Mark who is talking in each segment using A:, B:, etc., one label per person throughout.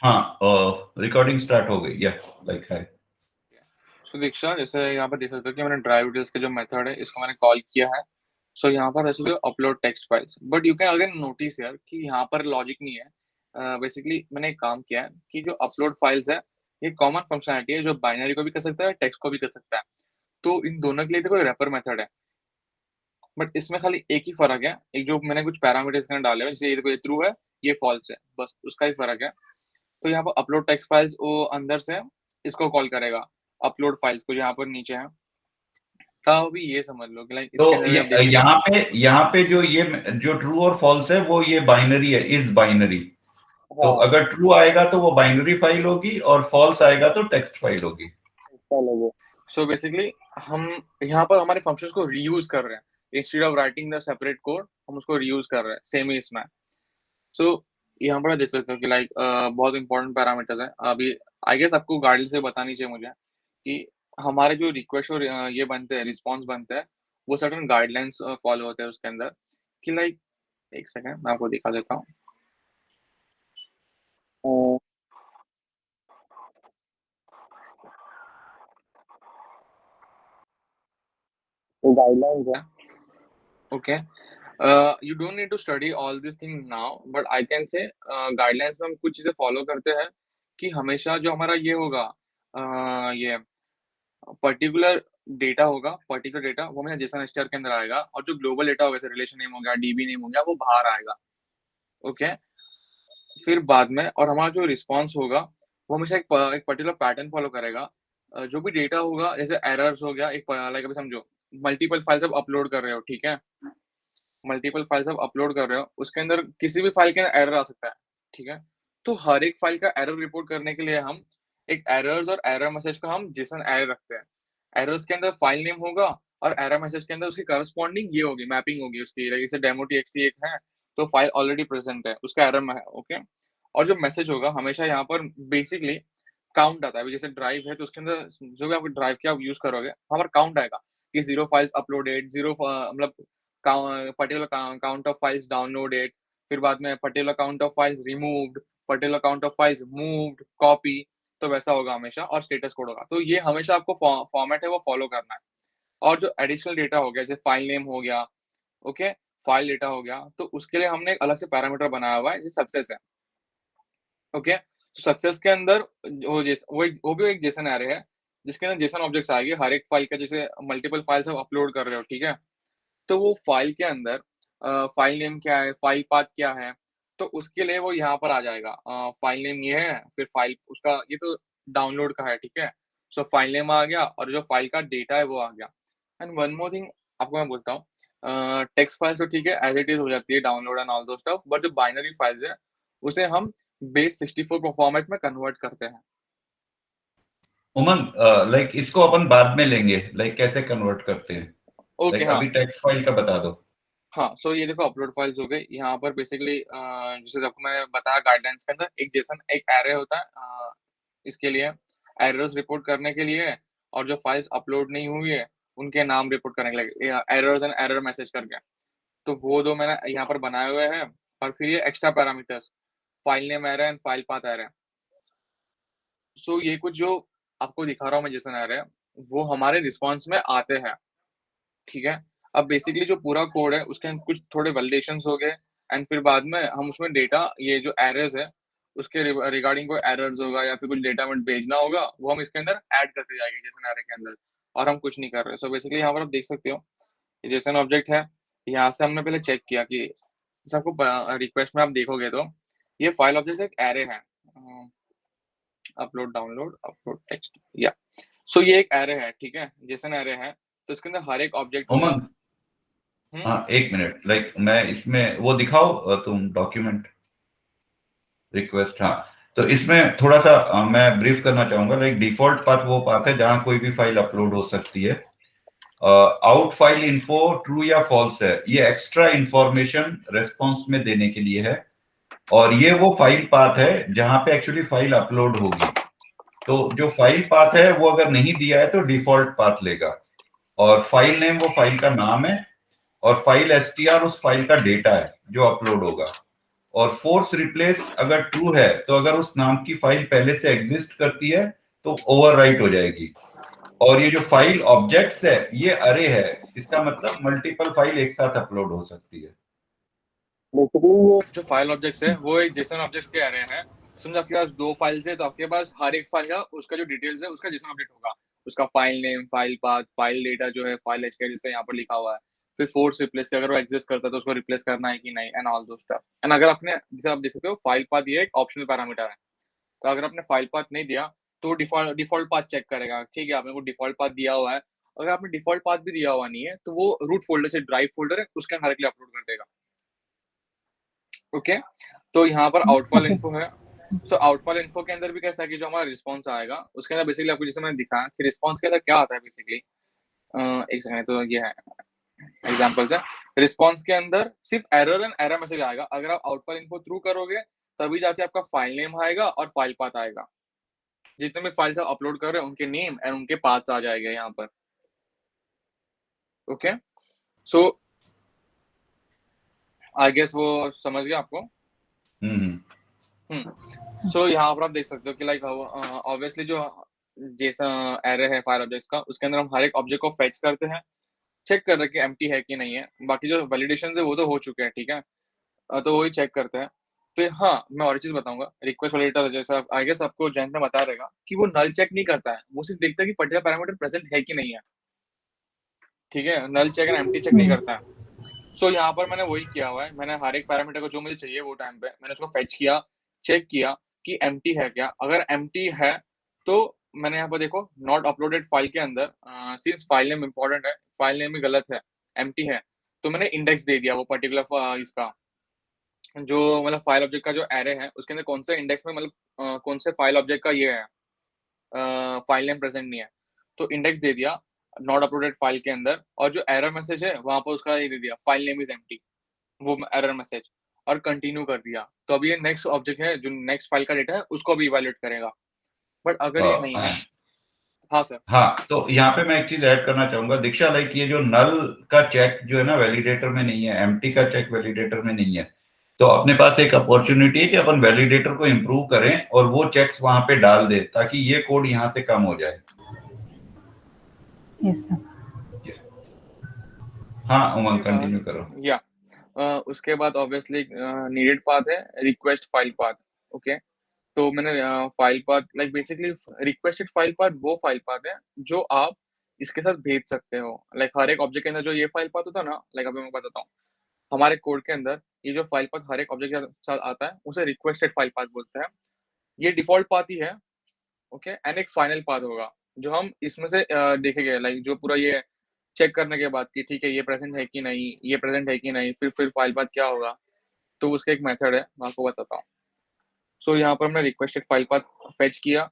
A: हाँ, recording start हो गई या लाइक है।
B: सो दीक्षा, जैसे यहाँ पर देख सकते हो कि मैंने ड्राइव डिटेल्स का जो मेथड है इसको मैंने कॉल किया है। सो यहाँ पर ऐसे upload text files, but you can again notice यार कि यहाँ पर लॉजिक नहीं है। बेसिकली मैंने एक काम किया है कि जो अपलोड फाइल्स है ये कॉमन फंक्शनलिटी है, जो बाइनरी को भी कर सकता है, टेक्स्ट को भी कर सकता है। तो इन दोनों के लिए देखो रैपर मेथड है, बट इसमें खाली एक ही फर्क है, एक जो मैंने कुछ पैरामीटर्स के डाले हैं, जैसे ये देखो ये ट्रू है, ये फॉल्स है, बस उसका ही फर्क है। तो यहाँ पर अपलोड टेक्स्ट फाइल्स वो अंदर से इसको कॉल करेगा, अपलोड फाइल्स को, यहाँ पर नीचे है। तब भी ये समझ लो कि लाइक
A: तो
B: इसके अंदर भी आप देख सकते हो।
A: यहाँ पे जो ये जो ट्रू और फॉल्स है वो ये बाइनरी है, इज बाइनरी। तो
B: हाँ,
A: अगर ट्रू आएगा तो वो बाइनरी फाइल होगी और फॉल्स आएगा तो टेक्स्ट फाइल होगी।
B: ऐसा लगे। सो बेसिकली हम यहाँ पर हमारे फंक्शंस को रीयूज कर रहे हैं, instead of writing the separate code हम उसको रीयूज कर रहे हैं, सेम ही इसमें। सो यहाँ पर आप देख सकते हो कि लाइक बहुत इंपॉर्टेंट पैरामीटर्स हैं अभी। आई गेस आपको गाइड से बतानी चाहिए मुझे कि हमारे जो रिक्वेस्ट और ये बनते हैं, रिस्पॉन्स बनते हैं, वो सर्टन गाइडलाइंस फॉलो होते हैं उसके अंदर। कि लाइक एक सेकेंड मैं आपको दिखा देता हूँ। गाइडलाइंस है, okay. You don't need to study all this thing now, but I can say guidelines में हम कुछ चीजें फॉलो करते हैं कि हमेशा जो हमारा ये होगा, ये पर्टिकुलर डेटा होगा, पर्टिकुलर डेटा वो हमेशा जेसन स्टार के अंदर आएगा, और जो ग्लोबल डेटा होगा, जैसे रिलेशन नेम हो गया, डीबी नेम हो गया, वो बाहर आएगा, ओके। फिर बाद में और हमारा जो रिस्पॉन्स होगा वो हमेशा एक पर्टिकुलर पैटर्न फॉलो करेगा। जो भी डेटा होगा, जैसे एरर्स हो गया, एक लाइक अभी समझो मल्टीपल फाइल्स आप अपलोड कर रहे हो, ठीक है। मल्टीपल फाइल्स आप अपलोड कर रहे हो, उसके अंदर किसी भी फाइल के अंदर एरर आ सकता है, ठीक है। तो हर एक फाइल का एरर रिपोर्ट करने के लिए हम एक एरर्स और एरर मैसेज का हम जेसन एरर रखते हैं। एरर्स के अंदर फाइल नेम होगा, और एरर मैसेज के अंदर उसकी करस्पॉन्डिंग ये होगी, मैपिंग होगी उसकी, लाइक जैसे डेमो टीएक्सटी एक है, तो फाइल ऑलरेडी प्रेजेंट है, उसका एरर में है, ओके। और जो मैसेज होगा हमेशा यहाँ पर बेसिकली काउंट आता है। अभी जैसे ड्राइव है तो उसके अंदर जो भी आप ड्राइव के आप यूज करोगे वहाँ पर काउंट आएगा कि 0 फाइल्स अपलोडेड, 0 मतलब particular count of files downloaded, फिर बाद में particular count of files removed, particular count of files moved, copy. तो वैसा होगा हमेशा, और स्टेटस कोड होगा। तो ये हमेशा आपको फॉर्मेट है वो फॉलो करना है। और जो एडिशनल डेटा हो गया, जैसे फाइल नेम हो गया, ओके, फाइल डेटा हो गया, तो उसके लिए हमने एक अलग से पैरामीटर बनाया हुआ है, जैसे सक्सेस है, ओके। तो सक्सेस के अंदर वो भी एक जेसन एरे है, जिसके अंदर जेसन ऑब्जेक्ट्स आएंगे हर एक फाइल का, जैसे मल्टीपल फाइल्स आप अपलोड कर रहे हो, ठीक है। तो वो फाइल के अंदर फाइल नेम क्या है, फाइल पाथ क्या है, तो उसके लिए वो यहाँ पर आ जाएगा। फाइल नेम ये है, फिर फाइल उसका ये तो डाउनलोड का है, ठीक है। सो फाइल नेम आ गया, और जो फाइल का डेटा है वो आ गया। एंड वन मोर थिंग आपको मैं बोलता हूँ, टेक्स्ट फाइल्स तो ठीक है, एज इट इज हो जाती है डाउनलोड एंड ऑल दो स्टफ, बट जो बाइनरी फाइल्स है उसे हम बेस 64 फॉर्मेट में कन्वर्ट करते हैं।
A: उमंग, लाइक इसको अपन बाद में लेंगे, लाइक कैसे कन्वर्ट करते हैं।
B: ओके,
A: लाइक
B: हाँ।
A: अभी टेक्स्ट फाइल का बता दो।
B: हाँ, सो ये देखो अपलोड फाइल्स हो गई। यहाँ पर बेसिकली जैसे आपको मैंने बताया गाइडलाइंस के अंदर एक जेसन एक एरे होता है, इसके लिए एरर्स रिपोर्ट करने के लिए, और जो फाइल्स अपलोड नहीं हुई है उनके नाम रिपोर्ट करने के लिए एरर्स एंड एरर मैसेज करके। तो वो दो मैंने यहाँ पर बनाए हुए हैं। और फिर ये extra parameters, file name array and file path array. So ये कुछ जो आपको दिखा रहा हूँ मैं जेसन एरे, वो हमारे रिस्पॉन्स में आते हैं, ठीक है। अब बेसिकली जो पूरा कोड है उसके अंदर कुछ थोड़े वैलिडेशंस हो गए, एंड फिर बाद में हम उसमें डेटा, ये जो एरर्स है उसके रिगार्डिंग कोई एरर्स होगा या फिर कुछ डेटा में भेजना होगा, वो हम इसके अंदर ऐड करते जाएंगे जेसन एरे के अंदर। और हम कुछ नहीं कर रहे। सो बेसिकली यहाँ पर आप देख सकते हो ये जेसन ऑब्जेक्ट है। यहाँ से हमने पहले चेक किया कि जैसे आपको रिक्वेस्ट में आप देखोगे तो ये फाइल ऑब्जेक्ट एक एरे है, अपलोड डाउनलोड अपलोड टेक्स्ट, या। सो ये एक एरे है, ठीक है, जेसन एरे है। तो इसके अंदर हर एक ऑब्जेक्ट होगा।
A: उमंग,
B: हम्म।
A: हाँ एक मिनट, लाइक मैं इसमें वो दिखाओ, तुम डॉक्यूमेंट रिक्वेस्ट, हाँ। तो इसमें थोड़ा सा मैं ब्रीफ करना चाहूंगा। लाइक डिफॉल्ट पाथ वो पाथ है जहां कोई भी फाइल अपलोड हो सकती है। आउट फाइल इन्फो ट्रू या फॉल्स है, ये एक्स्ट्रा इंफॉर्मेशन रेस्पॉन्स में देने के लिए है। और ये वो फाइल पाथ है जहां पे एक्चुअली फाइल अपलोड होगी। तो जो फाइल पाथ है वो अगर नहीं दिया है तो डिफॉल्ट पाथ लेगा। और फाइल नेम वो फाइल का नाम है, और फाइल एसटीआर उस फाइल का डेटा है जो अपलोड होगा। और फोर्स रिप्लेस अगर ट्रू है तो अगर उस नाम की फाइल पहले से एग्जिस्ट करती है तो ओवरराइट हो जाएगी। और ये जो फाइल ऑब्जेक्ट्स है ये अरे है, इसका मतलब मल्टीपल फाइल एक साथ अपलोड हो सकती है।
B: बेसिकली जो फाइल ऑब्जेक्ट्स है वो एक जेसन ऑब्जेक्ट्स के अरे हैं। समझो आपके पास 2 फाइल्स है तो आपके पास हर एक फाइल का उसका जो डिटेल्स है उसका जेसन ऑब्जेक्ट होगा। उसका file name, file path, file data जो है फाइल एचके जैसे यहाँ पर लिखा हुआ है। फिर फोर्स रिप्लेस के अगर वो एग्जिस्ट करता है तो उसको रिप्लेस करना है कि नहीं and all those stuff. And अगर आपने जैसे आप देख सकते हो फाइल पाथ ये एक ऑप्शनल पैरामीटर है। तो अगर आपने फाइल पाथ नहीं दिया तो डिफ़ॉल्ट पाथ चेक करेगा। ठीक है, आपने वो डिफ़ॉल्ट पाथ दिया हुआ है। अगर आपने डिफ़ॉल्ट पाथ भी दिया हुआ नहीं है तो वो रूट फ़ोल्डर से ड्राइव फ़ोल्डर है उसके अंदर डायरेक्टली अपलोड कर देगा। ओके, तो यहाँ पर आउटफॉल
C: ओके।
B: इन्फो है। सो आउटफॉल इन्फो के अंदर भी कैसा है कि जो हमारा रिस्पॉन्स आएगा उसके अंदर बेसिकली आपको जैसे मैंने दिखाया कि रिस्पॉन्स के अंदर क्या आता है बेसिकली। एक सेकंड, तो ये है एग्जांपल्स है। रिस्पॉन्स के अंदर सिर्फ एरर एंड एरर मैसेज आएगा। अगर आप आउटफॉल इन्फो थ्रू करोगे तभी जाके आपका फाइल नेम आएगा और फाइल पाथ आएगा। जितने भी फाइल्स आप अपलोड कर रहे हो उनके नेम एंड उनके पाथ्स आ जाएंगे यहाँ पर। ओके, सो आई गेस वो समझ गया आपको। सो यहाँ पर आप देख सकते हो कि लाइक ऑब्वियसली जो जैसा एरे है फाइल ऑब्जेक्ट्स का उसके अंदर हम हर एक ऑब्जेक्ट को फेच करते हैं, चेक कर रहे हैं कि एम्प्टी है कि नहीं है। बाकी जो वैलिडेशन है वो तो हो चुके हैं, ठीक है। तो वही चेक करते हैं। फिर हाँ, मैं और चीज़ बताऊँगा, रिक्वेस्ट वैलिडेटर जैसा आई गेस आपको जयंत ने बताया रहेगा कि वो नल चेक नहीं करता है, वो सिर्फ देखता है कि पर्टिकुलर पैरामीटर प्रेज़ेंट है कि नहीं है, ठीक है? नल चेक एंड एम्प्टी चेक नहीं करता है। सो यहाँ पर मैंने वही किया हुआ है, मैंने हर एक पैरामीटर को जो मुझे चाहिए वो टाइम पे मैंने उसको फेच किया, चेक किया कि एम्प्टी है क्या? अगर एम्प्टी है, तो मैंने यहाँ पर देखो नॉट अपलोडेड फाइल के अंदर सिंस फाइल नेम इम्पोर्टेंट है, फाइल नेम ही गलत है, एम्प्टी है, तो मैंने इंडेक्स दे दिया वो पर्टिकुलर इसका जो मतलब फाइल ऑब्जेक्ट का जो एरे है, उसके अंदर कौन से इंडेक्स में मतलब कौन से फाइल ऑब्जेक्ट का ये है फाइल नेम प्रेज़ेंट नहीं है। तो इंडेक्स दे दिया नॉट अपलोडेड फाइल के अंदर और जो एरर मैसेज है वहाँ पर उसका ये दे दिया फाइल नेम इज़ एम्प्टी, वो एरर मैसेज और कंटिन्यू कर दिया। तो अब ये नेक्स्ट ऑब्जेक्ट है, जो नेक्स्ट फाइल का डेटा है उसको भी इवैल्यूएट करेगा। बट अगर ये नहीं है। हाँ सर।
A: हाँ, तो यहाँ पे मैं एक चीज ऐड करना चाहूंगा दीक्षा, लाइक ये जो नल का चेक जो है ना वैलिडेटर में नहीं है, एम्प्टी का चेक वैलिडेटर में नहीं है, तो अपने पास एक अपॉर्चुनिटी है कि अपन वैलिडेटर को इम्प्रूव करें और वो चेक्स वहां पे डाल दे ताकि ये कोड यहाँ से कम हो जाए।
C: Yes sir.
A: हाँ उमंग, कंटिन्यू करो।
B: या उसके बाद ऑब्वियसली नीडेड पाथ है रिक्वेस्ट फाइल पाथ। ओके, तो मैंने file path like basically requested file path वो फाइल पाथ है जो आप इसके साथ भेज सकते हो। लाइक हर एक ऑब्जेक्ट के अंदर जो ये फाइल पाथ होता है ना, लाइक अभी मैं बताता हूँ, हमारे कोड के अंदर ये जो फाइल पाथ हर एक ऑब्जेक्ट के साथ आता है उसे रिक्वेस्टेड फाइल पाथ बोलते हैं। ये डिफ़ॉल्ट पाथ ही है। ओके, एंड एक फाइनल पाथ होगा जो हम इसमें से देखेंगे लाइक जो पूरा ये चेक करने के बाद कि ठीक है ये प्रेज़ेंट है कि नहीं, ये प्रेज़ेंट है कि नहीं, फिर फाइल पाथ क्या होगा, तो उसका एक मेथड है, मैं आपको बताता हूँ। सो यहाँ पर हमने रिक्वेस्टेड फाइल पाथ फेच किया।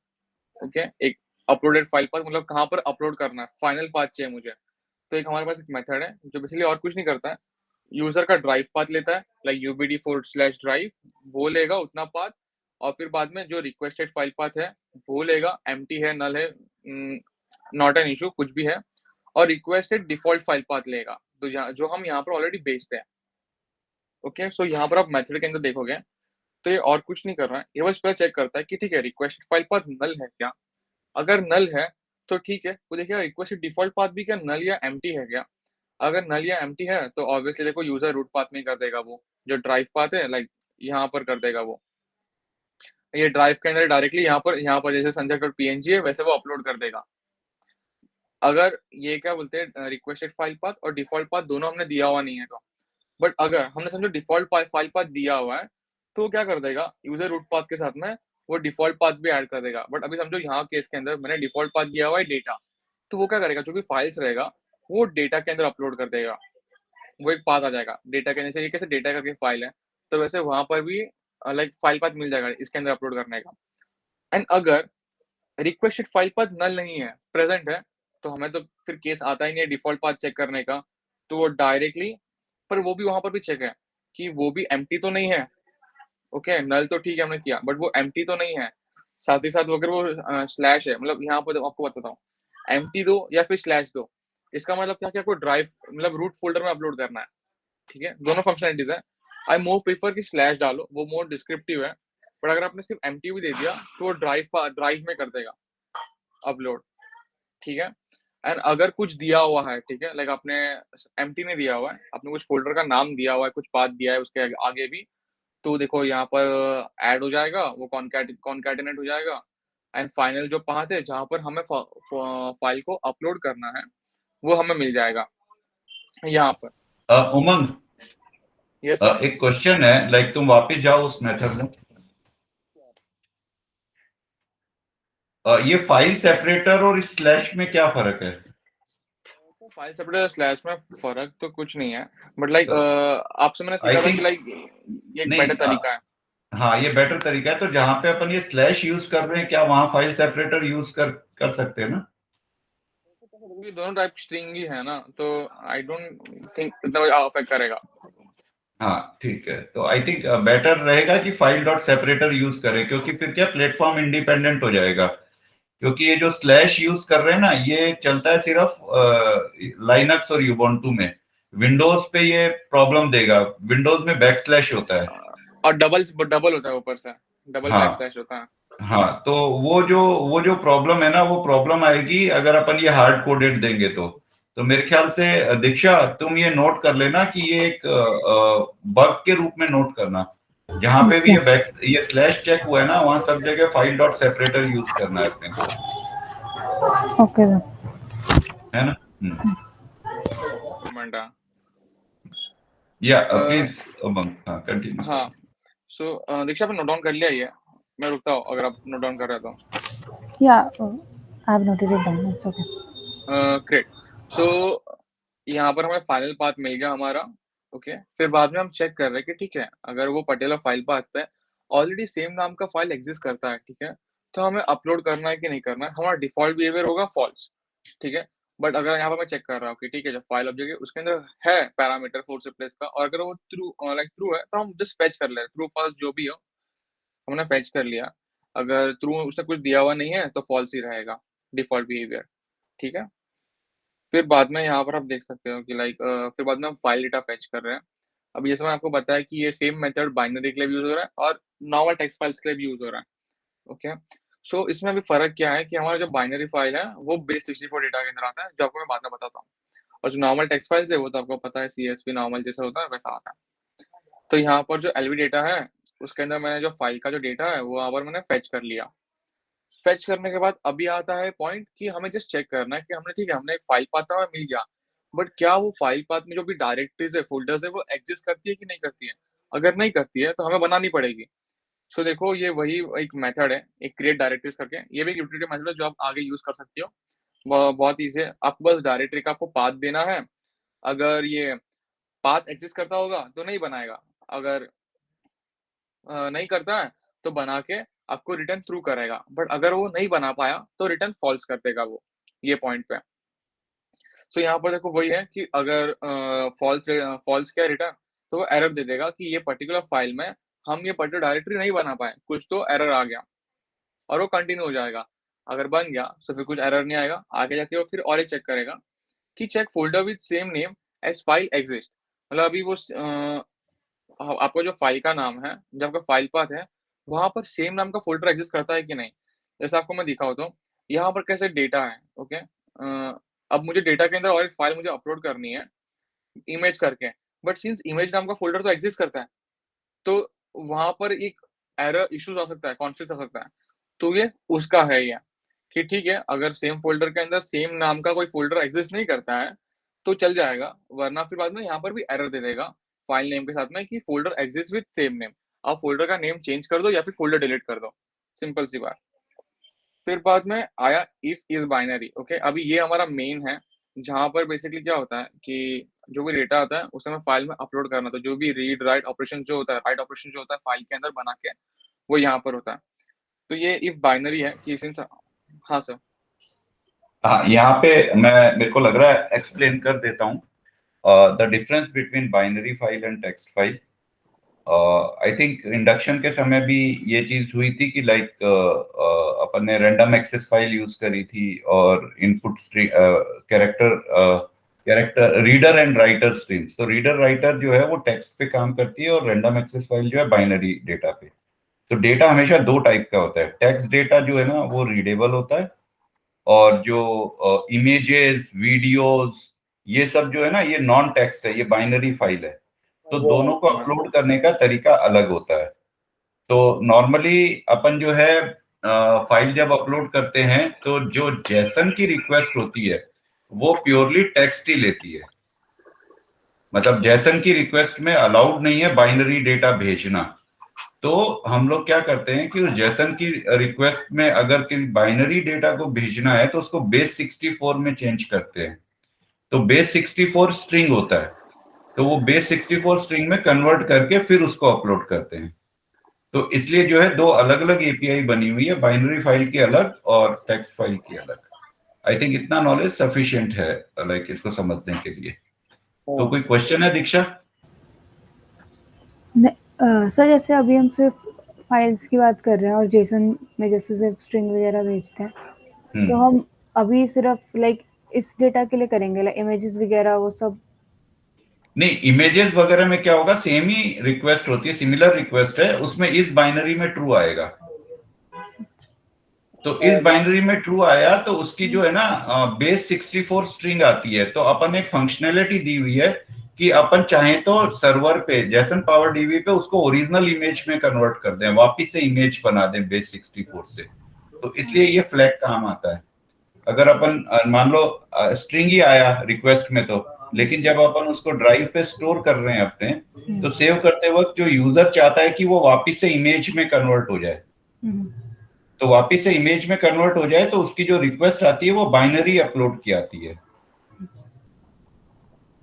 B: ओके, एक अपलोडेड फाइल पाथ मतलब कहाँ पर अपलोड करना है, फाइनल पाथ चाहिए मुझे। तो एक हमारे पास एक मेथड है जो बेसिकली और कुछ नहीं करता है, यूज़र का ड्राइव पाथ लेता है लाइक ubd/drive, वो लेगा उतना पाथ और फिर बाद में जो रिक्वेस्टेड फाइल पाथ है वो लेगा, एम्प्टी है, नल है, नॉट एन इश्यू कुछ भी है, और रिक्वेस्टेड डिफ़ॉल्ट फाइल पाथ लेगा, तो यहाँ जो हम यहाँ पर ऑलरेडी भेजते हैं। ओके, सो यहाँ पर आप मेथड के अंदर देखोगे तो ये और कुछ नहीं कर रहा है, ये बस पहले चेक करता है कि ठीक है रिक्वेस्टेड फाइल पाथ नल है क्या? अगर नल है तो ठीक है, वो देखिए रिक्वेस्टेड डिफ़ॉल्ट पाथ भी क्या नल या एम्प्टी है क्या? अगर नल या एम्प्टी है तो ऑब्वियसली देखो यूज़र रूट पाथ में कर देगा वो, जो ड्राइव पाथ है लाइक यहाँ पर कर देगा वो। ये ड्राइव के अंदर डायरेक्टली यहाँ पर जैसे संजय डॉट पीएनजी है वैसे वो अपलोड कर देगा। अगर ये क्या बोलते हैं रिक्वेस्टेड फाइल पाथ और डिफ़ॉल्ट पाथ दोनों हमने दिया हुआ नहीं है तो। बट अगर हमने समझो डिफ़ॉल्ट फाइल पाथ दिया हुआ है, तो वो क्या कर देगा यूज़र रूट पाथ के साथ में वो डिफ़ॉल्ट पाथ भी ऐड कर देगा। बट अभी समझो यहाँ केस के अंदर मैंने डिफ़ॉल्ट पाथ दिया हुआ है डेटा, तो वो क्या करेगा जो भी फाइल्स रहेगा, वो डेटा के अंदर अपलोड कर देगा। वो एक पाथ आ जाएगा, डेटा के नीचे ये कैसे डेटा करके फाइल है, तो वैसे वहाँ पर भी लाइक फाइल पाथ मिल जाएगा इसके अंदर अपलोड करने का। एंड अगर रिक्वेस्टेड फाइल पाथ नल नहीं है, प्रेज़ेंट है, तो हमें तो फिर केस आता ही नहीं है डिफ़ॉल्ट पाथ चेक करने का, तो वो डायरेक्टली पर वो भी वहाँ पर भी चेक है, कि वो भी एम्प्टी तो नहीं है। ओके, नल तो ठीक है हमने किया, बट वो एम्प्टी तो नहीं है। साथ ही साथ अगर वो स्लैश है, मतलब यहाँ पर आपको बताता हूँ, एम्प्टी दो या फिर स्लैश दो, इसका मतलब क्या कि आपको ड्राइव मतलब रूट फ़ोल्डर में अपलोड करना है, ठीक है? दोनों फंक्शनैलिटीज़ है। आई मोर प्रेफर कि स्लैश डालो, वो मोर डिस्क्रिप्टिव है। बट अगर आपने सिर्फ एम्प्टी भी दे दिया तो वो ड्राइव में कर देगा अपलोड, ठीक है। एंड अगर कुछ दिया हुआ है, ठीक है, लाइक आपने एम्प्टी नहीं दिया हुआ है, आपने कुछ फोल्डर का नाम दिया हुआ है, कुछ पाथ दिया है उसके आगे भी, तो देखो यहाँ पर ऐड हो जाएगा, वो कॉन्कैटिनेट हो जाएगा। एंड फाइनल जो पाथ है जहाँ पर हमें फाइल को अपलोड करना है, वो हमें मिल जाएगा यहाँ पर।
A: उमंग,
B: यस सर।
A: एक क्वेश्चन है, लाइक तुम वापस जाओ उस मेथड में। ये फाइल सेपरेटर और इस स्लैश में क्या फर्क है?
B: फाइल सेपरेटर स्लैश में फर्क तो कुछ नहीं है, बट लाइक
A: तो
B: आपसे मैंने
A: आई
B: सीखा था कि
A: थिंक
B: लाइक ये एक बेटर
A: नहीं,
B: तरीका है।
A: हाँ ये बेटर तरीका है। तो जहां पे अपन ये स्लैश यूज कर रहे हैं, क्या वहां फाइल सेपरेटर यूज कर सकते हैं ना?
B: क्योंकि दोनों टाइप स्ट्रिंग ही है ना, तो आई डोंट थिंक इतना अफेक्ट करेगा।
A: हाँ ठीक है, तो आई थिंक बेटर रहेगा कि फाइल डॉट सेपरेटर यूज करें, क्योंकि फिर क्या प्लेटफॉर्म इंडिपेंडेंट हो जाएगा। क्योंकि ये जो स्लैश यूज कर रहे हैं ना, ये चलता है सिर्फ लाइनक्स और यूबुंटू में। विंडोज पे ये प्रॉब्लम देगा, विंडोज में बैक स्लैश होता है।
B: और डबल होता है ऊपर से, डबल बैक
A: हाँ
B: स्लैश होता है।
A: हाँ, तो वो जो प्रॉब्लम है ना, वो प्रॉब्लम आएगी अगर अपन ये हार्ड कोडेड देंगे तो मेरे ख्याल से दीक्षा तुम ये नोट कर लेना कि ये एक बग के रूप में नोट करना। जहां पे भी ये स्लैश चेक हुआ है ना, वहां सब जगह फाइल डॉट सेपरेटर यूज करना है अपने को,
C: ओके सर।
A: है ना?
B: मंडा।
A: या प्लीज हाँ कंटिन्यू
B: हाँ,
A: करिए।
B: सो दीक्षा आपने नोट डाउन कर लिया ये? मैं रुकता हूँ अगर आप नोट डाउन कर रहे हो तो।
C: Yeah I have noted it down, it's okay.
B: Great. So यहाँ पर हमें फाइनल पाथ मिल गया हमारा, ओके। फिर बाद में हम चेक कर रहे हैं कि ठीक है, अगर वो पर्टिकुलर फाइल पाथ पे ऑलरेडी सेम नाम का फाइल एग्जिस्ट करता है, ठीक है, तो हमें अपलोड करना है कि नहीं करना है। हमारा डिफॉल्ट बिहेवियर होगा फॉल्स, ठीक है। बट अगर यहाँ पर मैं चेक कर रहा हूँ कि ठीक है, जो फाइल ऑब्जेक्ट है उसके अंदर है पैरामीटर फोर्स रिप्लेस का, और अगर वो ट्रू है, तो हम जस्ट फेच कर ले, ट्रू फॉल्स जो भी हो हमने फेच कर लिया। अगर ट्रू उसने कुछ दिया हुआ नहीं है तो फॉल्स ही रहेगा डिफॉल्ट बिहेवियर, ठीक है। फिर बाद में यहाँ पर आप देख सकते हो कि लाइक फिर बाद में हम फाइल डेटा फेच कर रहे हैं। अभी जैसे मैंने आपको बताया कि ये सेम मेथड बाइनरी के लिए भी यूज हो रहा है और नॉर्मल टेक्स्ट फाइल्स के लिए भी यूज हो रहा है, ओके। सो इसमें अभी फर्क क्या है कि हमारा जो बाइनरी फाइल है वो बेस 64 डेटा के अंदर आता है, जो आपको मैं बाद में बताता हूँ। और जो नॉर्मल टेक्स्ट फाइल्स है वो तो आपको पता है सीएसवी नॉर्मल जैसा होता है वैसा आता है। तो यहाँ पर जो एलवी डेटा है उसके अंदर मैंने जो फाइल का जो डेटा है वो यहाँ पर मैंने फेच कर लिया। फेच करने के बाद अभी आता है पॉइंट कि हमें जस्ट चेक करना है कि हमने ठीक है, हमने एक फाइल पाथ हमें मिल गया, बट क्या वो फाइल पाथ में जो भी डायरेक्टरीज है, फ़ोल्डर्स है, वो एग्ज़िस्ट करती है कि नहीं करती है? अगर नहीं करती है, तो हमें बनानी पड़ेगी। सो देखो ये वही एक मेथड है, एक क्रिएट डायरेक्टरीज करके, ये भी एक यूटिलिटी मेथड है जो आप आगे यूज़ कर सकते हो। बहुत ईज़ी है, आपको बस डायरेक्टरी का आपको पाथ देना है। अगर ये पाथ एग्ज़िस्ट करता होगा, तो नहीं बनाएगा। अगर नहीं करता है, तो बना के आपको रिटर्न थ्रू करेगा। बट अगर वो नहीं बना पाया, तो रिटर्न फ़ॉल्स कर देगा वो, ये पॉइंट पे। सो यहाँ पर देखो वही है कि अगर फ़ॉल्स किया रिटर्न, तो वो एरर दे देगा कि ये पर्टिकुलर फ़ाइल में हम ये पर्टिकुलर डायरेक्टरी नहीं बना पाए, कुछ तो एरर आ गया और वो कंटिन्यू हो जाएगा। अगर बन गया, तो फिर कुछ एरर नहीं आएगा। आगे जाके वो फिर और एक चेक करेगा कि check folder with same name as file exist. मतलब अभी वो आपका जो फ़ाइल का नाम है, जो आपका फ़ाइल पाथ है, वहाँ पर सेम नाम का फ़ोल्डर एक्सिस्ट करता है कि नहीं? जैसे आपको मैं दिखाऊँ तो, यहाँ पर कैसे डेटा है, ओके? अब मुझे डेटा के अंदर और एक फ़ाइल मुझे अपलोड करनी है, इमेज करके, बट सिंस इमेज नाम का फ़ोल्डर तो एक्सिस्ट करता है, तो वहाँ पर एक एरर इश्यूज़ आ सकता है, कॉन्फ्लिक्ट आ सकता है। तो ये उसका है ये, कि ठीक है, अगर सेम फ़ोल्डर के अंदर सेम नाम का कोई फ़ोल्डर एक्सिस्ट नहीं करता है, तो चल जाएगा, वरना फिर बाद में यहाँ पर भी एरर दे देगा, फ़ाइल नेम के साथ में कि folder exist with same name. आप फ़ोल्डर का नेम चेंज कर दो या फिर फ़ोल्डर डिलीट कर दो, सिंपल सी बात। फिर बाद में आया इफ इज़ बाइनरी, ओके? अभी ये हमारा मेन है, जहाँ पर बेसिकली क्या होता है कि जो भी डेटा आता है, उसे हमें फ़ाइल में अपलोड करना होता है। जो भी रीड राइट ऑपरेशन जो होता है, राइट ऑपरेशन जो होता है फ़ाइल के अंदर बना के, वो यहाँ पर होता है। तो ये इफ बाइनरी है कि सिंस हाँ सर।
A: हाँ, यहाँ पे मेरे को लग रहा है एक्सप्लेन कर देता हूँ the difference between binary file and text file. I think induction के समय भी ये चीज हुई थी कि लाइक अपन ने रैंडम एक्सेस फाइल यूज करी थी और input character character reader and writer streams. तो रीडर राइटर जो है वो टेक्स्ट पे काम करती है और रैंडम एक्सेस फाइल जो है बाइनरी डेटा पे। तो डेटा हमेशा दो टाइप का होता है। टेक्स्ट डेटा जो है ना वो रीडेबल होता है, और जो इमेजेस वीडियोस ये सब जो है ना ये नॉन टेक्स्ट है, ये बाइनरी फाइल है। तो दोनों को अपलोड करने का तरीका अलग होता है। तो नॉर्मली अपन जो है फाइल जब अपलोड करते हैं तो जो जेसन की रिक्वेस्ट होती है वो प्योरली टेक्स्ट ही लेती है। मतलब जेसन की रिक्वेस्ट में अलाउड नहीं है बाइनरी डेटा भेजना। तो हम लोग क्या करते हैं कि उस जेसन की रिक्वेस्ट में अगर कि बाइनरी डेटा को भेजना है तो उसको बेस 64 में चेंज करते हैं। तो बेस 64 स्ट्रिंग होता है, तो वो बेस 64 स्ट्रिंग में कन्वर्ट करके फिर उसको अपलोड करते हैं। तो इसलिए जो है दो अलग अलग एपीआई बनी हुई है, बाइनरी फाइल की अलग और टेक्स्ट फाइल की अलग। आई थिंक इतना नॉलेज सफिशिएंट है लाइक इसको समझने के लिए। तो कोई क्वेश्चन है दीक्षा?
C: सर जैसे अभी हम सिर्फ फाइल्स की बात कर रहे हैं और जेसन में जैसे सिर्फ स्ट्रिंग वगैरह भेजते हैं, तो हम अभी सिर्फ लाइक इस डेटा के लिए करेंगे, लाइक इमेजेस वगैरह वो सब?
A: नहीं, इमेजेस वगैरह में क्या होगा, सेम ही रिक्वेस्ट होती है, सिमिलर रिक्वेस्ट है, उसमें इस बाइनरी में ट्रू आएगा। तो इस बाइनरी में ट्रू आया तो उसकी जो है ना बेस 64 स्ट्रिंग आती है। तो अपन एक फंक्शनैलिटी दी हुई है कि अपन चाहें तो सर्वर पे जेसन पावर डीबी पे उसको ओरिजिनल इमेज में कन्वर्ट कर दें, वापिस से इमेज बना दें बेस 64 से। तो इसलिए ये फ्लैग काम आता है। अगर अपन मान लो स्ट्रिंग ही आया रिक्वेस्ट में, तो लेकिन जब अपन उसको ड्राइव पे स्टोर कर रहे हैं अपने, तो सेव करते वक्त जो यूजर चाहता है कि वो वापिस से इमेज में कन्वर्ट हो जाए, तो वापिस से इमेज में कन्वर्ट हो जाए, तो उसकी जो रिक्वेस्ट आती है वो बाइनरी अपलोड की आती है।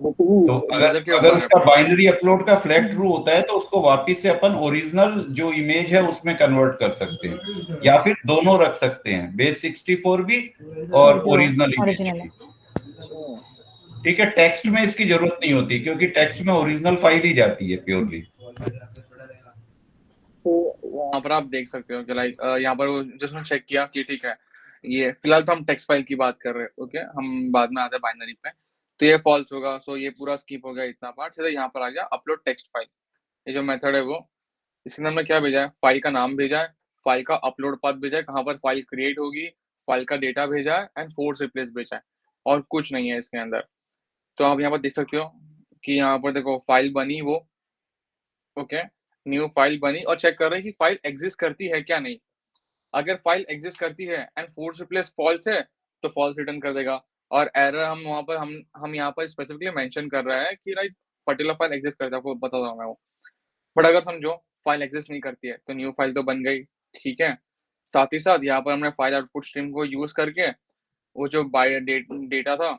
A: तो अगर उसका बाइनरी अपलोड का फ्लैग ट्रू होता है तो उसको वापिस से अपन ओरिजिनल जो इमेज है उसमें कन्वर्ट कर सकते हैं, या फिर दोनों रख सकते हैं, बेस 64 भी और ओरिजिनल इमेज भी। ठीक है, टेक्स्ट में इसकी जरूरत नहीं होती क्योंकि टेक्स्ट में ओरिजिनल फाइल ही जाती है प्योरली।
B: तो यहाँ पर आप देख सकते हो कि लाइक यहाँ पर जिसने चेक किया कि ठीक है, ये फिलहाल तो हम टेक्स्ट फाइल की बात कर रहे हैं, ओके, हम बाद में आते हैं बाइनरी पे। तो ये फॉल्स होगा, सो ये पूरा स्किप हो गया इतना पार्ट, सीधा यहाँ पर आ गया अपलोड टेक्स्ट फाइल। ये जो मेथड है वो, इसके अंदर हमने क्या भेजा है, फाइल का नाम भेजा है, फाइल का अपलोड पाथ भेजा है, कहाँ पर फाइल क्रिएट होगी, फाइल का डेटा भेजा है एंड फोर्स रिप्लेस भेजा है, और कुछ नहीं है इसके अंदर। तो आप यहाँ पर देख सकते हो कि यहाँ पर देखो फाइल बनी वो, ओके, न्यू फाइल बनी और चेक कर रहे हैं कि फाइल एग्जिस्ट करती है क्या नहीं। अगर फाइल एग्जिस्ट करती है एंड फोर्स रिप्लेस फॉल्स है तो फॉल्स रिटर्न कर देगा। और एरर हम वहाँ पर हम यहाँ पर स्पेसिफिकली मेंशन कर रहा है कि लाइक पर्टिकुलर फाइल एग्जिस्ट करता है, आपको बता रहा हूँ मैं वो। बट अगर समझो फाइल एग्जिस्ट नहीं करती है तो न्यू फाइल तो बन गई, ठीक है। साथ ही साथ यहाँ पर हमने फाइल आउटपुट स्ट्रीम को यूज करके वो जो डेटा था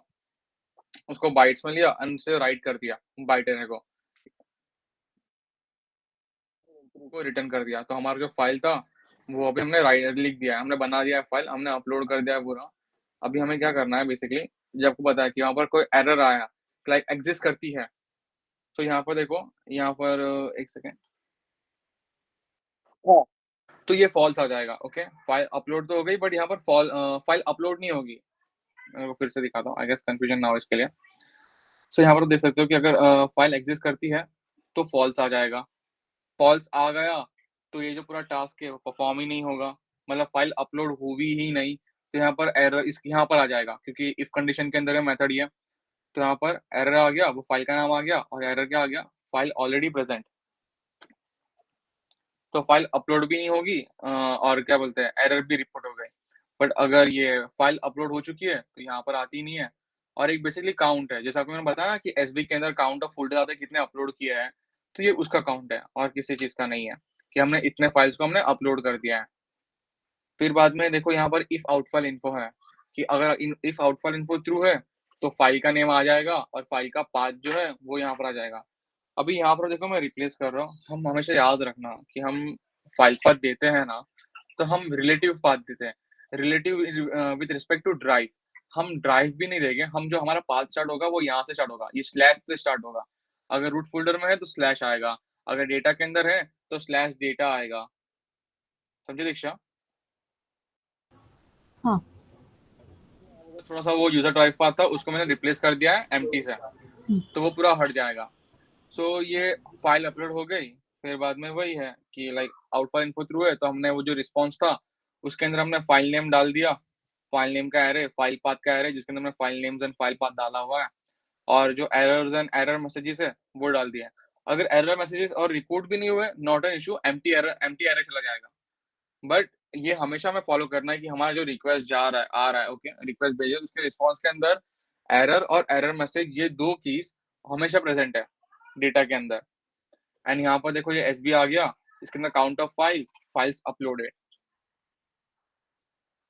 B: उसको बाइट्स में लिया एंड से राइट कर दिया बाइट एरर को रिटर्न कर दिया। तो हमारा जो फाइल था वो अभी हमने राइट लिख दिया है, हमने बना दिया है फाइल, हमने अपलोड कर दिया है पूरा। अभी हमें क्या करना है बेसिकली, जब आपको पता है कि यहाँ पर कोई एरर आया लाइक एग्जिस्ट करती है, तो यहाँ पर देखो, यहाँ पर एक सेकेंड, तो ये फॉल्स आ जाएगा, ओके। फाइल अपलोड तो हो गई बट यहाँ पर फाइल अपलोड नहीं होगी। मैं वो फिर से दिखाता हूँ, आई गेस कंफ्यूजन ना हो इसके लिए। सो यहाँ पर देख सकते हो कि अगर फाइल एग्जिस्ट करती है तो फॉल्स आ जाएगा। फॉल्स आ गया तो ये जो पूरा टास्क है वो परफॉर्म ही नहीं होगा, मतलब फाइल अपलोड हुई ही नहीं। तो यहाँ पर एरर इसके यहाँ पर आ जाएगा क्योंकि इफ कंडीशन के अंदर है मेथड ये। तो यहाँ पर एरर आ गया, वो फाइल का नाम आ गया, और एरर क्या आ गया, फाइल ऑलरेडी प्रेजेंट। तो फाइल अपलोड भी नहीं होगी और क्या बोलते हैं, एरर भी रिपोर्ट हो गए। बट अगर ये फाइल अपलोड हो चुकी है तो यहाँ पर आती नहीं है। और एक बेसिकली काउंट है, जैसा आपको मैंने बताया ना कि एसबी के अंदर काउंट ऑफ फोल्डर आता है कितने अपलोड किया है, तो ये उसका काउंट है और किसी चीज का नहीं है कि हमने इतने फाइल्स को हमने अपलोड कर दिया है। फिर बाद में देखो यहाँ पर इफ आउट फाइल इन्फो है कि अगर if out file info true है तो फाइल का नेम आ जाएगा और फाइल का पाथ जो है वो यहाँ पर आ जाएगा। अभी यहाँ पर देखो मैं रिप्लेस कर रहा हूँ, हम हमेशा याद रखना कि हम फाइल पाथ देते हैं ना, तो हम रिलेटिव पाथ देते हैं। Relative with respect to drive, हम ड्राइव भी नहीं देंगे, हम जो हमारा पाथ स्टार्ट होगा वो यहाँ से स्टार्ट होगा, ये स्लैश से स्टार्ट होगा। अगर रूट फोल्डर में है तो स्लैश आएगा, अगर डेटा के अंदर है तो स्लैश डेटा आएगा। समझे दीक्षा?
C: हाँ।
B: थोड़ा सा वो यूजर ड्राइव पाथ था उसको मैंने रिप्लेस कर दिया है एम्प्टी से, तो वो पूरा हट जाएगा। सो ये फाइल अपलोड हो गई, फिर बाद में वही है कि like out file info through है, तो हमने वो जो रिस्पॉन्स था उसके अंदर हमने फाइल नेम डाल दिया, फाइल नेम का एरे, फाइल पाथ का एरे जिसके अंदर हमने file names and file path डाला हुआ है, और जो एरर्स एंड एरर मैसेजेस है वो डाल दिया। अगर एरर मैसेजेस और रिपोर्ट भी नहीं हुए, not an issue, empty error चला जाएगा। बट ये हमेशा हमें फॉलो करना है कि हमारा जो रिक्वेस्ट जा रहा है आ रहा है, ओके, रिक्वेस्ट भेजे, उसके रिस्पॉन्स के अंदर एरर और एरर मैसेज ये दो कीज हमेशा प्रेजेंट है डेटा के अंदर। एंड यहाँ पर देखो ये एसबी आ गया, इसके अंदर count of files uploaded.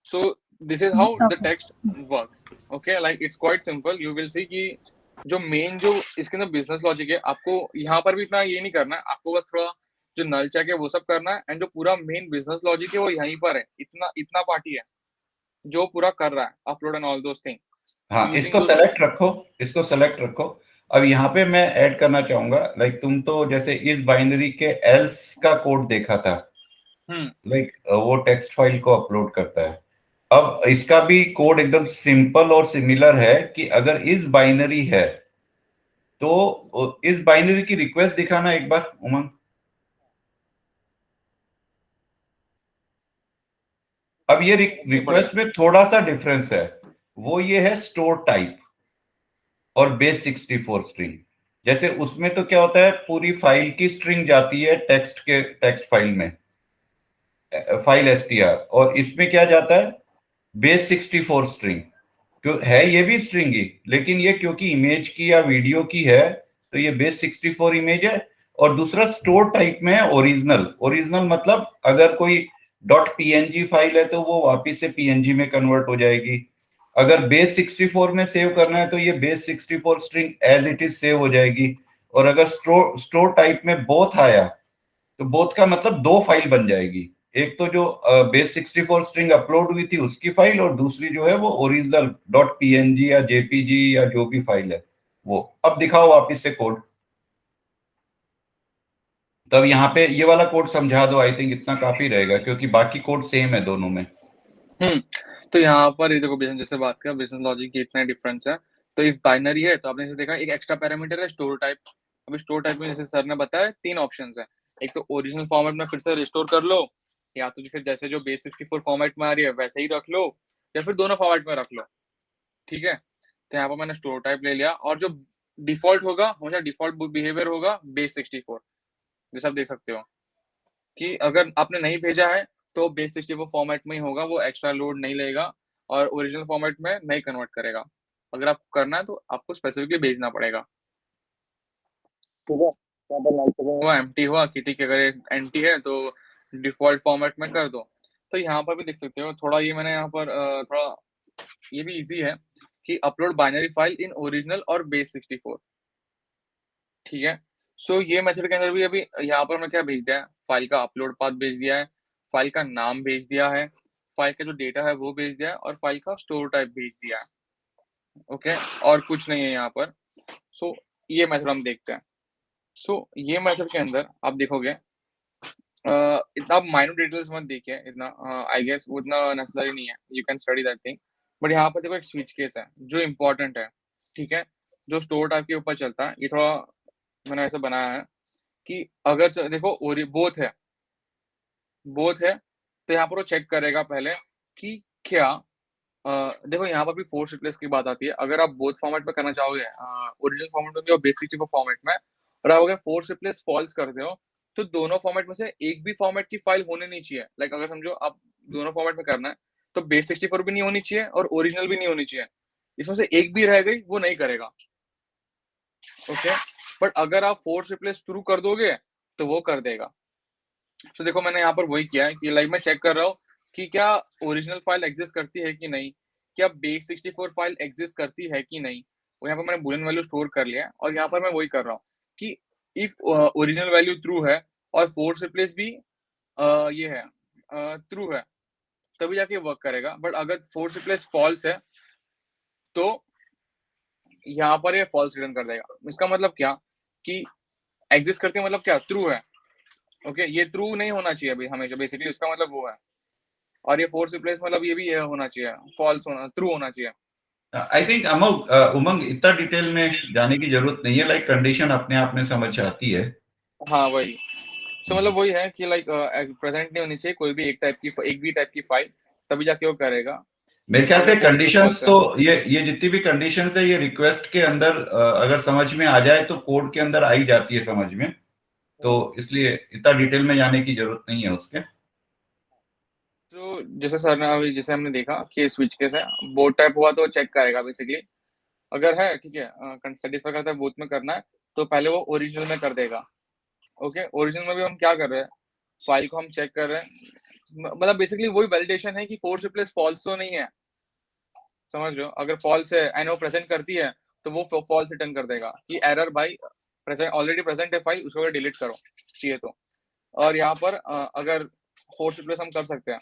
B: So this is how the text works, okay, like it's quite simple. You will see कि जो मेन जो इसके अंदर बिजनेस लॉजिक है, आपको यहाँ पर भी इतना ये नहीं करना है, आपको बस थोड़ा जो नल चेक है वो सब करना है, एंड जो पूरा मेन बिजनेस लॉजिक है वो यहीं पर है, इतना इतना पार्टी है जो पूरा कर रहा है upload and all those thing.
A: हाँ, इसको सेलेक्ट रखो, इसको सेलेक्ट रखो। अब यहाँ पे मैं ऐड करना चाहूंगा, लाइक तुम तो जैसे इस बाइनरी के एल्स का कोड देखा था, लाइक वो टेक्स्ट फाइल को अपलोड करता है। अब इसका भी कोड एकदम सिंपल और सिमिलर है कि अगर इस बाइनरी है तो इस बाइनरी की रिक्वेस्ट दिखाना एक बार उमंग। अब ये रिक्वेस्ट में थोड़ा सा डिफरेंस है, वो ये है स्टोर टाइप और बेस 64 स्ट्रिंग। जैसे उसमें तो क्या होता है, पूरी फाइल की स्ट्रिंग जाती है टेक्स्ट फाइल में, फाइल एसटीआर, और इसमें क्या जाता है, बेस 64 स्ट्रिंग। क्यों है, ये भी स्ट्रिंग ही, लेकिन ये क्योंकि इमेज की या वीडियो की है तो ये बेस 64 इमेज है। और दूसरा स्टोर टाइप में है ओरिजिनल मतलब अगर कोई .png फाइल है तो वो वापिस से png में कन्वर्ट हो जाएगी। अगर बेस 64 में सेव करना है तो ये base 64 string as it is save हो जाएगी। और अगर स्टोर टाइप में बोथ आया तो बोथ का मतलब दो फाइल बन जाएगी, एक तो जो बेस 64 स्ट्रिंग अपलोड हुई थी उसकी फाइल, और दूसरी जो है वो ओरिजिनल .png या jpg या जो भी फाइल है वो। अब दिखाओ वापिस से कोड। तब यहाँ पे ये वाला कोड समझा दो, आई थिंक इतना काफी रहेगा क्योंकि बाकी कोड सेम है दोनों में।
B: तो यहाँ पर ये देखो बिजनेस जैसे बात किया, बिजनेस लॉजिक की इतना डिफरेंस है। तो इफ बाइनरी है तो आपने जैसे देखा एक एक्स्ट्रा पैरामीटर है स्टोर टाइप। अभी स्टोर टाइप में जैसे सर ने बताया 3 ऑप्शंस है, एक तो ओरिजिनल फॉर्मेट में फिर से रिस्टोर कर लो, या तो फिर जैसे जो बेस 64 फॉर्मेट में आ रही है वैसे ही रख लो, या फिर दोनों फॉर्मेट में रख लो, ठीक है। तो यहाँ पर मैंने स्टोर टाइप ले लिया, और जो डिफॉल्ट होगा हमेशा डिफॉल्ट बिहेवियर होगा बेस 64, जैसे आप देख सकते हो कि अगर आपने नहीं भेजा है तो बेस 64 फॉर्मेट में ही होगा, वो एक्स्ट्रा लोड नहीं लेगा और ओरिजिनल फॉर्मेट में नहीं कन्वर्ट करेगा। अगर आपको करना है तो आपको स्पेसिफिकली भेजना पड़ेगा, ठीक है। वो एम्प्टी हुआ कि ठीक है, अगर एम्प्टी है तो डिफॉल्ट फॉर्मेट में कर दो। तो यहाँ पर भी देख सकते हो थोड़ा ये मैंने यहाँ पर थोड़ा ये भी इजी है कि upload binary file in original और बेस 64, ठीक है। सो ये मेथड के अंदर भी अभी यहाँ पर मैं क्या भेज दिया है, फाइल का अपलोड पाथ भेज दिया है, फाइल का नाम भेज दिया है, फाइल का जो डेटा है वो भेज दिया है, और फाइल का स्टोर टाइप भेज दिया है, ओके, और कुछ नहीं है यहाँ पर। सो ये मेथड हम देखते हैं। सो ये मेथड के अंदर आप देखोगे इतना माइनर डिटेल्स मत देखिए, इतना आई गेस उतना नेसेसरी नहीं है, you can study that thing. But यहाँ पर देखो एक स्विच केस है जो इम्पोर्टेंट है, ठीक है, जो स्टोर टाइप के ऊपर चलता है। ये थोड़ा मैंने ऐसा बनाया है कि अगर देखो बोथ है तो यहाँ पर वो चेक करेगा पहले कि क्या देखो यहाँ पर भी फोर्स रिप्लेस की बात आती है। अगर आप बोथ फॉर्मेट में करना चाहोगे, ओरिजिनल फॉर्मेट में भी और बेसिक फॉर्मेट में, और आप अगर फोर्स रिप्लेस फॉल्स करते हो तो दोनों फॉर्मेट में से एक भी फॉर्मेट की फाइल होनी नहीं चाहिए। लाइक अगर समझो आप दोनों फॉर्मेट में करना है तो बेस 64 भी नहीं होनी चाहिए और ओरिजिनल भी नहीं होनी चाहिए, इसमें से एक भी रह गई वो नहीं करेगा, ओके। बट अगर आप फोर्स रिप्लेस शुरू कर दोगे तो वो कर देगा। तो देखो मैंने यहाँ पर वही किया है कि लाइक मैं चेक कर रहा हूँ कि क्या ओरिजिनल फाइल एग्जिस्ट करती है कि नहीं, क्या बेस 64 फाइल एग्जिस्ट करती है कि नहीं। वो यहाँ पर मैंने बूलियन वैल्यू स्टोर कर लिया है, और यहाँ पर मैं वही कर रहा हूँ कि इफ ओरिजिनल वैल्यू ट्रू है और फोर्स रिप्लेस भी ये है ट्रू है, तभी जाके वर्क करेगा। बट अगर फोर्स रिप्लेस फॉल्स है तो यहाँ पर ये फॉल्स रिटर्न कर देगा। इसका मतलब क्या कि एग्जिस्ट करती है मतलब क्या, ट्रू है, ओके। ये ट्रू नहीं होना चाहिए अभी हमेशा, बेसिकली इसका मतलब वो है। और ये फोर्स रिप्लेस मतलब ये भी ये होना चाहिए, फॉल्स होना, ट्रू होना चाहिए।
A: आई थिंक उमंग इतना डिटेल में जाने की जरूरत नहीं है, लाइक कंडीशन अपने आप में समझ आती है।
B: हाँ वही, तो मतलब वही है कि लाइक प्रेजेंट नहीं होनी चाहिए कोई भी एक भी टाइप की फाइल, तभी जाके वो करेगा।
A: मेरे ख्याल
B: अगर
A: से
B: कुछ भी
A: कंडीशंस
B: false
A: तो
B: है,
A: ये जितनी भी कंडीशंस है ये रिक्वेस्ट के अंदर अगर समझ में आ जाए तो कोड के अंदर आ ही जाती है समझ में, तो इसलिए इतना डिटेल में जाने की जरूरत नहीं है उसके।
B: तो जैसे सर ने अभी जैसे हमने देखा कि स्विच केस है, बोथ टाइप हुआ तो चेक करेगा बेसिकली। अगर है ठीक है, सेटिस्फाई करता है बोथ में करना है, तो पहले वो ओरिजिनल में कर देगा। ओके, ओरिजिनल में भी हम क्या कर रहे हैं, फाइल को हम चेक कर रहे हैं, मतलब बेसिकली वही वैलिडेशन है कि फोर्स रिप्लेस फॉल्स तो नहीं है, समझ रहे हो। अगर फॉल्स है एंड वो प्रेजेंट करती है, तो वो फॉल्स रिटर्न कर देगा कि एरर भाई प्रेजेंट ऑलरेडी प्रेजेंट है फाइल, उसको डिलीट करो चाहिए तो। और यहाँ पर अगर फोर्स रिप्लेस हम कर सकते हैं,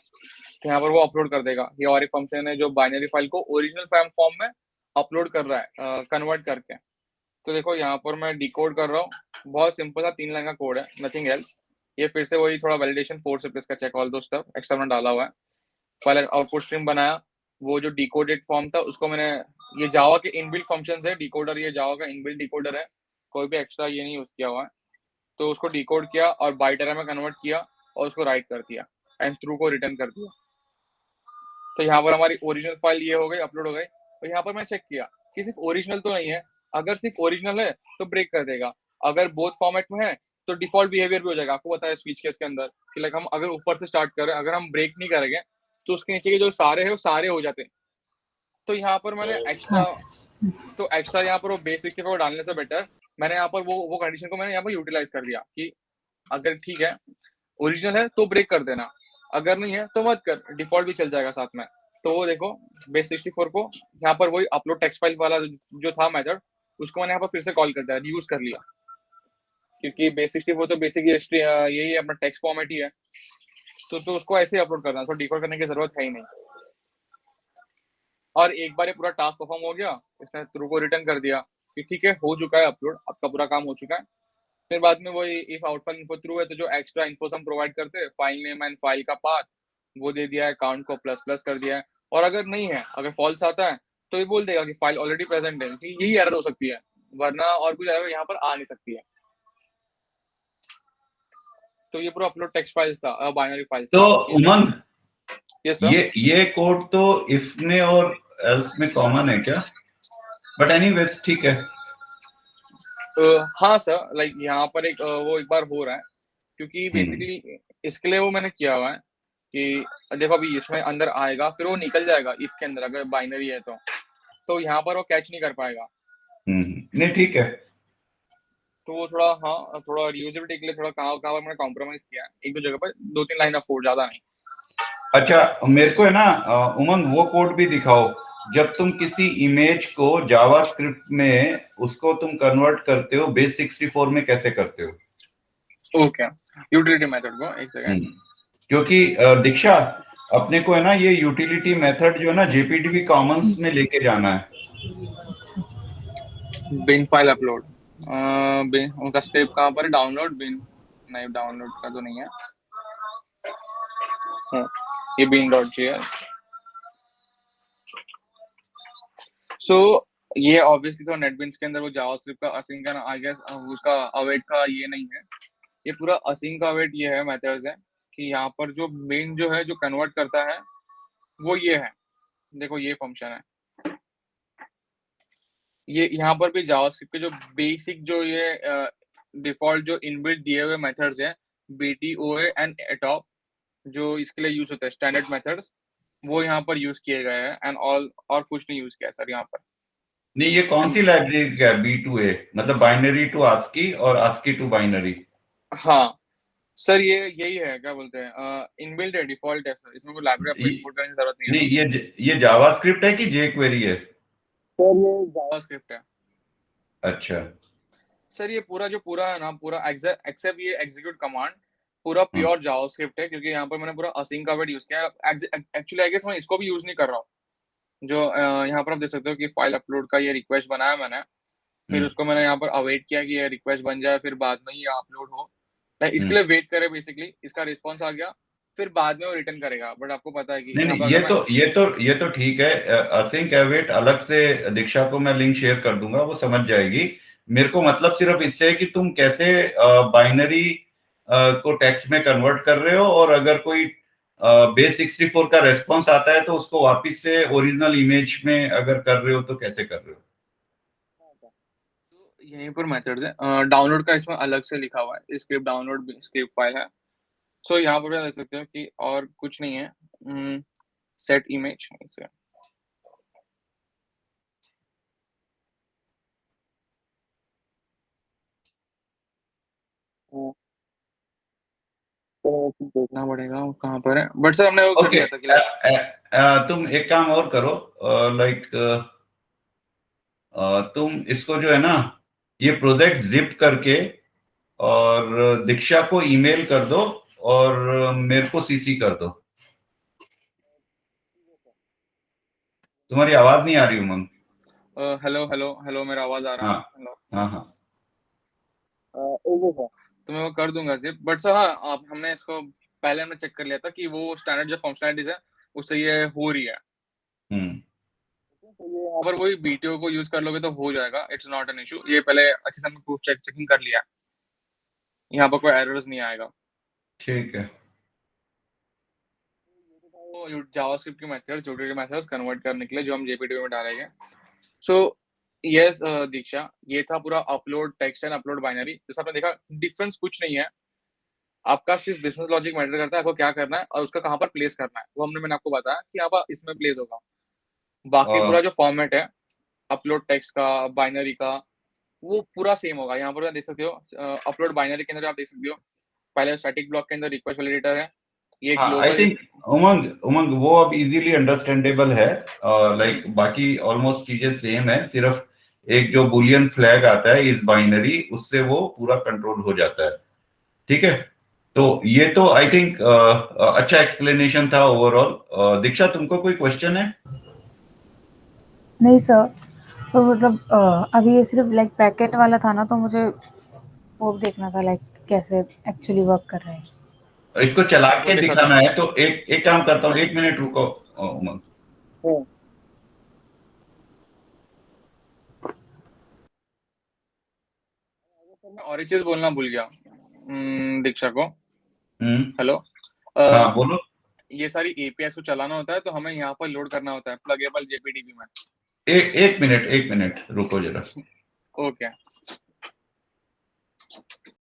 B: तो यहाँ पर वो अपलोड कर देगा। ये और एक फंक्शन है जो बाइनरी फाइल को ओरिजिनल फॉर्म में अपलोड कर रहा है, कन्वर्ट करके। तो देखो यहाँ पर मैं डिकोड कर रहा हूँ, बहुत सिंपल सा 3 लाइन का कोड है, नथिंग एल्स। ये फिर से वही थोड़ा वैलिडेशन फोर्स रिप्लेस का चेक, ऑल दो स्टफ एक्स्ट्रा मैंने डाला हुआ है। पहले आउटपुट स्ट्रीम बनाया, वो जो डिकोडेड फॉर्म था उसको मैंने, ये जावा के इनबिल्ट फंक्शंस है डिकोडर, ये जावा का इनबिल्ट डिकोडर है, कोई भी एक्स्ट्रा ये नहीं यूज किया हुआ है। तो उसको डिकोड किया और बाइट में कन्वर्ट किया और उसको राइट कर दिया एंड थ्रू को रिटर्न कर दिया। तो यहाँ पर हमारी ओरिजिनल फाइल ये हो गई, अपलोड हो गई। और यहाँ पर मैं चेक किया कि सिर्फ ओरिजिनल तो नहीं है, अगर सिर्फ ओरिजिनल है तो ब्रेक कर देगा, अगर बोथ फॉर्मेट में है तो डिफॉल्ट बिहेवियर भी हो जाएगा। आपको पता है स्विच केस के अंदर कि लाइक हम अगर ऊपर से स्टार्ट कर रहे हैं, अगर हम ब्रेक नहीं करेंगे तो उसके नीचे के जो सारे हैं वो सारे हो जाते हैं। तो यहाँ पर मैंने एक्स्ट्रा, तो एक्स्ट्रा यहाँ पर वो बेस 64 डालने से बेटर मैंने यहाँ पर वो कंडीशन को मैंने यहाँ पर यूटिलाइज कर दिया कि अगर ठीक है ओरिजिनल है तो ब्रेक कर देना, अगर नहीं है तो मत कर, डिफॉल्ट भी चल जाएगा साथ में। तो वो देखो बेस 64 को यहाँ पर वही अपलोड टेक्स्ट फाइल वाला जो था मेथड, उसको मैंने यहाँ पर फिर से कॉल कर दिया, रीयूज कर लिया, क्योंकि बेस 64 तो बेसिक यही अपना टेक्स्ट फॉर्मेट ही है। तो उसको ऐसे ही अपलोड करना, तो डिफॉल्ट करने की जरूरत है ही नहीं। और एक बार ये पूरा टास्क परफॉर्म हो गया, इसने थ्रू को रिटर्न कर दिया कि ठीक है हो चुका है अपलोड, आपका पूरा काम हो चुका है। फिर बाद में वही इफ आउटफाइल इन्फो थ्रू है तो जो एक्स्ट्रा इन्फो हम प्रोवाइड करते हैं, फाइल नेम एंड फाइल का पाथ वो दे दिया है, काउंट को प्लस प्लस कर दिया है। और अगर नहीं है, अगर फॉल्स आता है तो ये बोल देगा कि फाइल ऑलरेडी प्रेजेंट है, कि यही एरर हो सकती है, वरना और कुछ एरर यहाँ पर आ नहीं सकती है। तो ये पूरा अपलोड टेक्स्ट फाइल्स था, बाइनरी फाइल्स
A: तो
B: था।
A: उमंग,
B: यस सर।
A: ये कोड तो इफ में और एल्स में कॉमन है क्या? बट एनीवेज ठीक है।
B: हाँ सर, लाइक यहाँ पर वो एक बार हो रहा है, क्योंकि बेसिकली इसके लिए वो मैंने किया हुआ है कि देखो अभी इसमें अंदर आएगा फिर वो निकल जाएगा इफ के अंदर, अगर बाइनरी है तो यहाँ पर वो कैच नहीं कर पाएगा।
A: नहीं ठीक है।
B: तो वो थोड़ा, हाँ थोड़ा रीयूजेबिलिटी के लिए थोड़ा कहाँ कहाँ पर मैंने कॉम्प्रोमाइज किया है, एक दो जगह पर 2-3 लाइन ऑफ कोड, ज्यादा नहीं।
A: अच्छा, मेरे को है ना उमंग वो कोड भी दिखाओ, जब तुम किसी इमेज को जावास्क्रिप्ट में उसको तुम कन्वर्ट करते हो बेस 64 में कैसे करते हो?
B: ओके, यूटिलिटी मेथड को एक सेकंड।
A: क्योंकि दीक्षा, अपने को है ना ये यूटिलिटी मेथड जो है ना जेपीडीबी कॉमन्स में लेके जाना है।
B: बिन फाइल अपलोड, बिन उनका स्क्रिप्ट कहाँ पर है, डाउनलोड बिन, नहीं डाउनलोड का तो नहीं है। ये bin.js। सो ये ऑब्वियसली तो नेटबीन्स के अंदर वो जावास्क्रिप्ट का असिंक का आई गेस उसका अवेट का ये नहीं है, ये पूरा असिंक का अवेट ये है मेथड्स है कि यहाँ पर जो मेन जो है जो कन्वर्ट करता है वो ये है, देखो ये फंक्शन है। ये यहाँ पर भी जावास्क्रिप्ट के जो बेसिक जो ये डिफॉल्ट जो इनबिल्ट दिए हुए मेथड्स हैं, BTOA एंड एटॉप, जो इसके लिए यूज होता है स्टैंडर्ड मेथड्स, वो यहाँ पर यूज किए गए हैं एंड ऑल, और कुछ नहीं यूज किया सर यहाँ पर।
A: नहीं, ये कौन सी लाइब्रेरी का है? B2A मतलब बाइनरी टू आस्की और आस्की टू बाइनरी?
B: हाँ सर, ये यही है, क्या बोलते हैं, इनबिल्ट है, डिफॉल्ट है सर, इसमें कोई लाइब्रेरी आपको इंपोर्ट करने की जरूरत नहीं है।
A: नहीं, ये जावास्क्रिप्ट है कि जेक्वेरी है?
B: सर ये जावास्क्रिप्ट है।
A: अच्छा।
B: सर ये पूरा जो पूरा है ना, पूरा एक्सेप्ट ये एग्जीक्यूट कमांड पूरा प्योर जावास्क्रिप्ट है, क्योंकि यहाँ पर मैंने पूरा असिंक का वर्ड यूज किया है। एक्चुअली आई गेस मैं इसको भी यूज नहीं कर रहा हूँ। जो यहाँ पर आप देख सकते हो कि फाइल अपलोड का ये रिक्वेस्ट बनाया मैंने, फिर उसको मैंने यहाँ पर अवेट किया कि ये रिक्वेस्ट बन जाए, फिर बाद में ही अपलोड हो, इसके लिए वेट करे बेसिकली, इसका रिस्पॉन्स आ गया, फिर बाद में वो रिटर्न करेगा, बट आपको पता है कि
A: नहीं
B: यहाँ
A: नहीं,
B: पर अगर
A: ये तो ठीक है। असिंक एवेट अलग से दीक्षा को मैं लिंक शेयर कर दूंगा, वो समझ जाएगी। मेरे को मतलब सिर्फ इससे है कि तुम कैसे बाइनरी को टेक्स्ट में कन्वर्ट कर रहे हो, और अगर कोई बेस 64 का रेस्पॉन्स आता है तो उसको वापस से ओरिजिनल इमेज में अगर कर रहे हो तो कैसे कर रहे हो।
B: तो यहीं पर मेथड्स है। डाउनलोड का इसमें अलग से लिखा हुआ है, स्क्रिप्ट डाउनलोड स्क्रिप्ट फाइल है। सो यहाँ पर देख सकते हो कि और कुछ नहीं है। सेट इमेज से तो देखना पड़ेगा वो कहाँ पर है, बट सर हमने वो कर
A: ओके,
B: लिया था कि
A: तुम एक काम और करो, लाइक तुम इसको जो है ना, ये प्रोजेक्ट जिप करके और दीक्षा को ईमेल कर दो और मेरे को सीसी कर दो। तुम्हारी आवाज नहीं आ रही उमंग।
B: हेलो हेलो हेलो, मेरा आवाज आ रहा है?
A: हाँ
B: हेलो।
A: हाँ हाँ।
B: ओके सर, तो मैं वो कर दूंगा जिप, बट सर हाँ, आप हमने इसको पहले हमने चेक कर लिया था कि वो स्टैंडर्ड जो फंक्शनलिटीज है उससे ये हो रही है। तो ये यहाँ पर वही बीटीओ को यूज कर लोगे तो हो जाएगा, इट्स नॉट एन इशू। ये पहले अच्छे से हमने प्रूफ चेकिंग कर लिया, यहाँ पर कोई एरर्स नहीं आएगा।
A: ठीक है।
B: तो जावास्क्रिप्ट के मेथड्स, यूटिलिटी मेथड्स कन्वर्ट करने के लिए जो हम जेपीटी में डालेंगे। सो यस दीक्षा, ये था पूरा upload text and upload binary. जैसे आपने देखा डिफरेंस कुछ नहीं है, आपका सिर्फ बिजनेस लॉजिक मैटर करता है, आपको क्या करना है और उसका कहाँ पर प्लेस करना है, वो मैंने आपको बताया कि यहाँ पर इसमें प्लेस होगा। बाकी पूरा जो फॉर्मेट है अपलोड टेक्स्ट का, बाइनरी का, वो पूरा सेम होगा। यहाँ पर देख सकते हो अपलोड बाइनरी के अंदर आप देख सकते हो पहले स्टैटिक ब्लॉक के अंदर रिक्वेस्ट वैलिडेटर है, ये
A: हाँ, आई
B: ग्लोबल।
A: थिंक उमंग वो अब इजीली अंडरस्टैंडेबल है। लाइक बाकी ऑलमोस्ट चीजें सेम है, सिर्फ एक जो बुलियन फ्लैग आता है इस बाइनरी, उससे वो पूरा कंट्रोल हो जाता है। ठीक है, तो ये तो आई थिंक अच्छा एक्सप्लेनेशन था ओवरऑल। दीक्षा, तुमको कोई क्वेश्चन है?
C: नहीं सर, तो मतलब अभी ये सिर्फ लाइक पैकेट वाला था ना, तो मुझे वो देखना था लाइक कैसे एक्चुअली वर्क कर रहा है।
A: इसको चला
B: वो
A: के
B: देखा था।
A: दिखाना है तो एक काम करता हूँ, 1 मिनट रुको उमंग।
B: मैं और एक चीज बोलना भूल गया दीक्षा को। हेलो।
A: हाँ बोलो।
B: ये सारी एपीआई को चलाना होता है तो हमें यहाँ पर लोड करना होता है प्लगेबल जेपीडीबी में।
A: एक मिनट रुको जरा।
B: ओके।